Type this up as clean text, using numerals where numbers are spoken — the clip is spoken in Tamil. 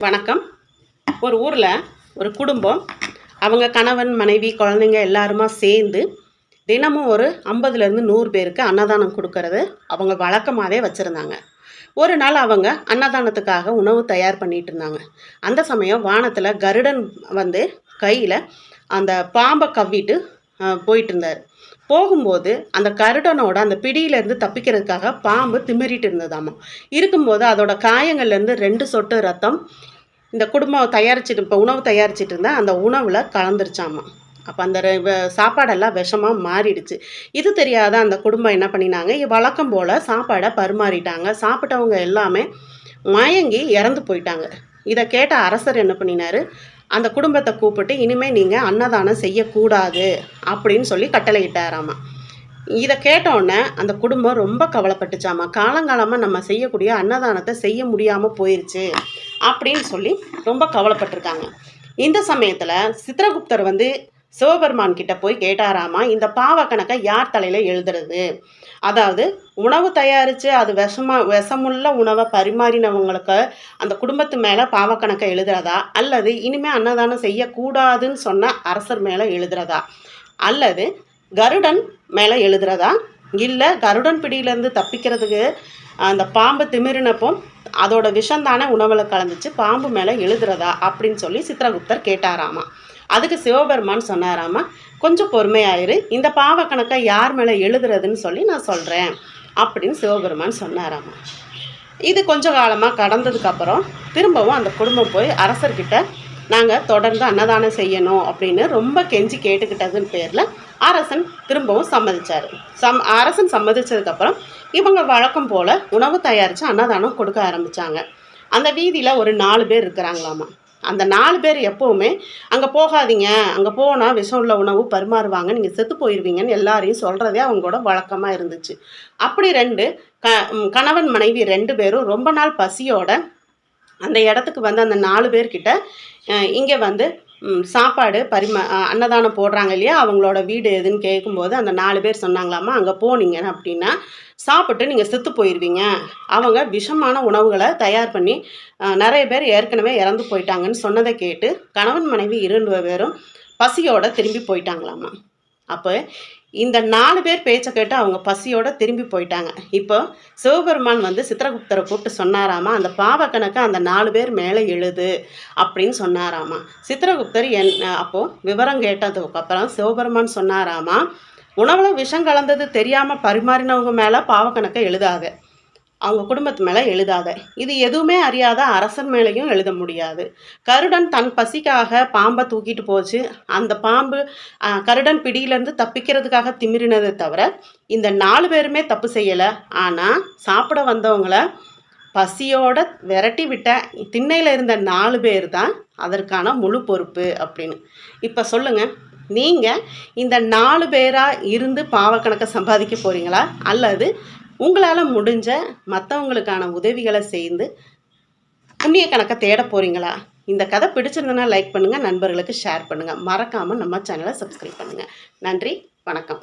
வணக்கம். ஒரு ஊரில் ஒரு குடும்பம், அவங்க கணவன் மனைவி குழந்தைங்க எல்லாருமா சேர்ந்து தினமும் ஒரு 50லேருந்து 100 பேருக்கு அன்னதானம் கொடுக்கறது அவங்க வழக்கமாகவே வச்சுருந்தாங்க. ஒரு நாள் அவங்க அன்னதானத்துக்காக உணவு தயார் பண்ணிகிட்டு இருந்தாங்க. அந்த சமயம் வானத்தில் கருடன் வந்து கையில் அந்த பாம்பை கவ்விட்டு போயிட்டு இருந்தார். போகும்போது அந்த கருடனோட அந்த பிடியிலேருந்து தப்பிக்கிறதுக்காக பாம்பு திமிரிட்டு இருந்ததாமா. இருக்கும்போது அதோட காயங்கள்லேருந்து 2 சொட்டு ரத்தம் இந்த குடும்பம் தயாரிச்சுட்டு இப்போ உணவு தயாரிச்சுட்டு இருந்தால் அந்த உணவில் கலந்துருச்சாமா. அப்போ அந்த சாப்பாடெல்லாம் விஷமாக மாறிடுச்சு. இது தெரியாத அந்த குடும்பம் என்ன பண்ணினாங்க, வழக்கம் போல் சாப்பாடை பரிமாறிட்டாங்க. சாப்பிட்டவங்க எல்லாமே மயங்கி இறந்து போயிட்டாங்க. இதை கேட்ட அரசர் என்ன பண்ணினார், அந்த குடும்பத்தை கூப்பிட்டு இனிமேல் நீங்கள் அன்னதானம் செய்யக்கூடாது அப்படின்னு சொல்லி கட்டளையிட்டாராமா. இதை கேட்டோடனே அந்த குடும்பம் ரொம்ப கவலைப்பட்டுச்சாமா. காலங்காலமாக நம்ம செய்யக்கூடிய அன்னதானத்தை செய்ய முடியாமல் போயிடுச்சு அப்படின்னு சொல்லி ரொம்ப கவலைப்பட்டிருக்காங்க. இந்த சமயத்தில் சித்திரகுப்தர் வந்து சிவபெருமான் கிட்ட போய் கேட்டாராமா, இந்த பாவக்கணக்கை யார் தலையில் எழுதுறது? அதாவது உணவு தயாரித்து அது விஷமுள்ள உணவை பரிமாறினவங்களுக்கு அந்த குடும்பத்து மேலே பாவக்கணக்கை எழுதுறதா, அல்லது இனிமேல் அன்னதானம் செய்யக்கூடாதுன்னு சொன்ன அரசர் மேலே எழுதுறதா, அல்லது கருடன் மேலே எழுதுறதா, இல்லை கருடன் பிடியிலேருந்து தப்பிக்கிறதுக்கு அந்த பாம்பு திமிரினப்போ அதோட விஷந்தானே உணவில் கலந்துச்சு, பாம்பு மேலே எழுதுறதா அப்படின்னு சொல்லி சித்திரகுப்தர் கேட்டாராமா. அதுக்கு சிவபெருமான் சொன்னாராமா, கொஞ்சம் பொறுமையாயிரு, இந்த பாவக்கணக்கை யார் மேலே எழுதுறதுன்னு சொல்லி நான் சொல்கிறேன் அப்படின்னு சிவபெருமான் சொன்னாராமா. இது கொஞ்சம் காலமாக கடந்ததுக்கப்புறம் திரும்பவும் அந்த குடும்பம் போய் அரசர்கிட்ட நாங்கள் தொடர்ந்து அன்னதானம் செய்யணும் அப்படின்னு ரொம்ப கெஞ்சி கேட்டுக்கிட்டதுன்னு பேரில் அரசன் திரும்பவும் சம்மதிச்சார். அரசன் சம்மதிச்சதுக்கப்புறம் இவங்க வழக்கம் போல் உணவு தயாரித்து அன்னதானம் கொடுக்க ஆரம்பித்தாங்க. அந்த வீதியில் ஒரு 4 பேர் இருக்கிறாங்களாமா. அந்த 4 பேர் எப்போவுமே அங்கே போகாதீங்க, அங்கே போனால் விஷம் உள்ள உணவு பரிமாறுவாங்க, நீங்கள் செத்து போயிடுவீங்கன்னு எல்லாரையும் சொல்கிறதே அவங்களோட வழக்கமாக இருந்துச்சு. அப்படி கணவன் மனைவி 2 பேரும் ரொம்ப நாள் பசியோட அந்த இடத்துக்கு வந்து அந்த 4 பேர்கிட்ட இங்கே வந்து சாப்பாடு அன்னதானம் போடுறாங்க இல்லையா, அவங்களோட வீடு எதுன்னு கேட்கும்போது அந்த 4 பேர் சொன்னாங்களாமா, அங்கே போனீங்க அப்படின்னா சாப்பிட்டு நீங்கள் செத்து போயிடுவீங்க, அவங்க விஷமான உணவுகளை தயார் பண்ணி நிறைய பேர் ஏற்கனவே இறந்து போயிட்டாங்கன்னு சொன்னதை கேட்டு கணவன் மனைவி 2 பேரும் பசியோடு திரும்பி போயிட்டாங்களாமா. அப்போ இந்த 4 பேர் பேச்சை கேட்டு அவங்க பசியோடு திரும்பி போயிட்டாங்க. இப்போ சிவபெருமான் வந்து சித்திரகுப்தரை கூப்பிட்டு சொன்னாராமா, அந்த பாவக்கணக்கை அந்த 4 பேர் மேலே எழுது அப்படின்னு சொன்னாராமா. சித்திரகுப்தர் அப்போது விவரம் கேட்டதுக்கப்புறம் சிவபெருமான் சொன்னாராமா, உணவில் விஷம் கலந்தது தெரியாமல் பரிமாறினவங்க மேலே பாவக்கணக்கை எழுதாத, அவங்க குடும்பத்து மேலே எழுதாத, இது எதுவுமே அறியாத அரசன் மேலேயும் எழுத முடியாது. கருடன் தன் பசிக்காக பாம்பை தூக்கிட்டு போச்சு, அந்த பாம்பு கருடன் பிடியிலேருந்து தப்பிக்கிறதுக்காக திமிரினதை தவிர இந்த 4 பேருமே தப்பு செய்யலை. ஆனால் சாப்பிட வந்தவங்கள பசியோட விரட்டி விட்ட திண்ணையில் இருந்த 4 பேர் தான் அதற்கான முழு பொறுப்பு அப்படின்னு. இப்போ சொல்லுங்கள், நீங்கள் இந்த 4 பேராக இருந்து பாவக்கணக்கை சம்பாதிக்க போகிறீங்களா, அல்லது உங்களால் முடிஞ்ச மற்றவங்களுக்கான உதவிகளை செய்து புண்ணிய கணக்கை தேட போகிறீங்களா? இந்த கதை பிடிச்சிருந்தனா லைக் பண்ணுங்கள், நண்பர்களுக்கு ஷேர் பண்ணுங்கள், மறக்காமல் நம்ம சேனலை சப்ஸ்கிரைப் பண்ணுங்கள். நன்றி, வணக்கம்.